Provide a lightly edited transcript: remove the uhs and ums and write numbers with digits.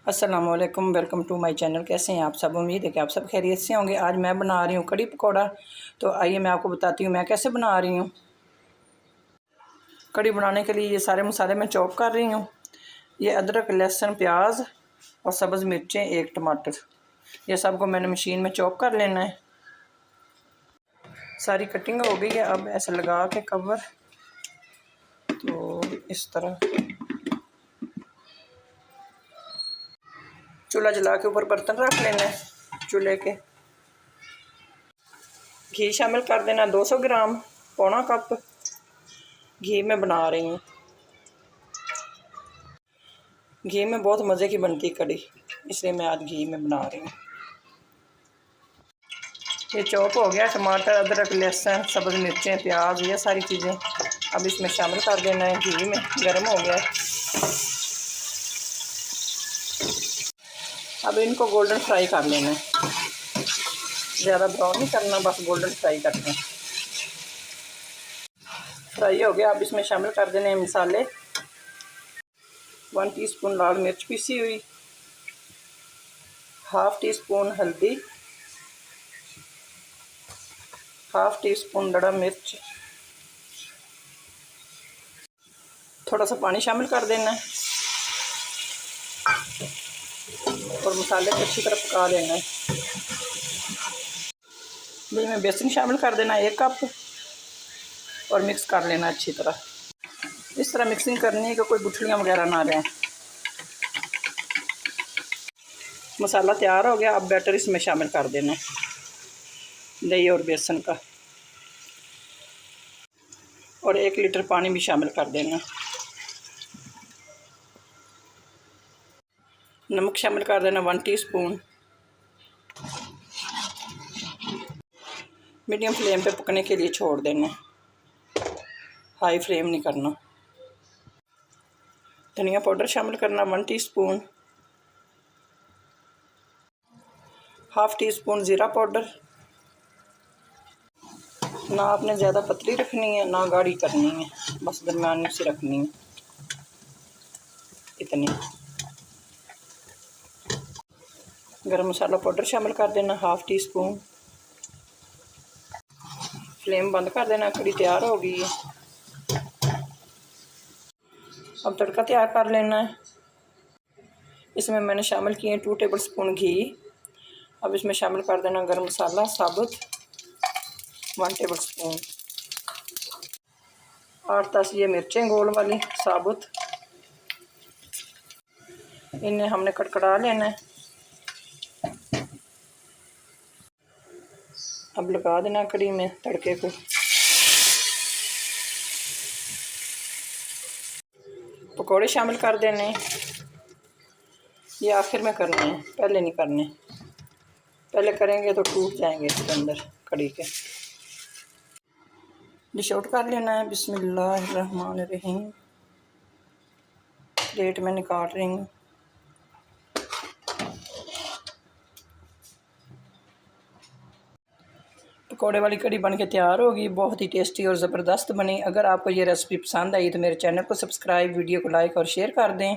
अस्सलामुअलैकुम, welcome to my channel. कैसे हैं आप सब? उम्मीद है कि आप सब खैरियत से होंगे। आज मैं बना रही हूँ कड़ी पकौड़ा। तो आइए मैं आपको बताती हूँ मैं कैसे बना रही हूँ। कड़ी बनाने के लिए ये सारे मसाले मैं चॉप कर रही हूँ। ये अदरक, लहसुन, प्याज और सब्ज़ मिर्चें, एक टमाटर, ये सब को मैंने मशीन में चॉप कर लेना है। सारी कटिंग हो गई है। अब ऐसे लगा के कवर, तो इस तरह चूल्हा जला के ऊपर बर्तन रख लेना है। चूल्हे के घी शामिल कर देना 200 ग्राम, पौना कप घी में बना रही हूँ। घी में बहुत मज़े की बनती कड़ी, इसलिए मैं आज घी में बना रही हूँ। ये चॉप हो गया टमाटर, अदरक, लहसुन, सब्ज़ मिर्चें, प्याज, ये सारी चीज़ें अब इसमें शामिल कर देना है। घी में गर्म हो गया है। अब इनको गोल्डन फ्राई कर लेना है। ज़्यादा ब्राउन नहीं करना, बस गोल्डन फ्राई करना है। फ्राई हो गया। अब इसमें शामिल कर देने हैं मसाले। 1 टीस्पून लाल मिर्च पीसी हुई, हाफ़ टी स्पून हल्दी, हाफ़ टी स्पून बड़ा मिर्च, थोड़ा सा पानी शामिल कर देना है और मसाले को अच्छी तरह पका लेना है। इसमें बेसन शामिल कर देना 1 कप और मिक्स कर लेना अच्छी तरह। इस तरह मिक्सिंग करनी है कि कोई गुठलियाँ वगैरह ना रहें। मसाला तैयार हो गया। अब बैटर इसमें शामिल कर देना है, दही और बेसन का, और 1 लीटर पानी भी शामिल कर देना। नमक शामिल कर देना 1 टीस्पून। मीडियम फ्लेम पे पकने के लिए छोड़ देना, हाई फ्लेम नहीं करना। धनिया पाउडर शामिल करना 1 टीस्पून, हाफ़ टी स्पून ज़ीरा पाउडर। ना आपने ज़्यादा पतली रखनी है ना गाढ़ी करनी है, बस दरमियानी सी रखनी है, इतनी। गरम मसाला पाउडर शामिल कर देना 1/2 टीस्पून। फ्लेम बंद कर देना। कड़ी तैयार हो गई है। अब तड़का तैयार कर लेना है। इसमें मैंने शामिल किए 2 टेबल स्पून घी। अब इसमें शामिल कर देना गरम मसाला साबुत 1 टेबल स्पून, 8-10 ये मिर्चें गोल वाली साबुत, इन्हें हमने कड़कड़ा लेना है। अब लगा देना कड़ी में तड़के को। पकोड़े शामिल कर देने, ये आखिर में करने हैं, पहले नहीं करने। पहले करेंगे तो टूट जाएंगे इसके अंदर कड़ी के। डिश आउट कर लेना है। बिस्मिल्लाहिर्रहमानिर्रहीम। प्लेट में निकाल रही हूँ। पकौड़े वाली कड़ी बन के तैयार होगी। बहुत ही टेस्टी और ज़बरदस्त बनी। अगर आपको ये रेसिपी पसंद आई तो मेरे चैनल को सब्सक्राइब, वीडियो को लाइक और शेयर कर दें।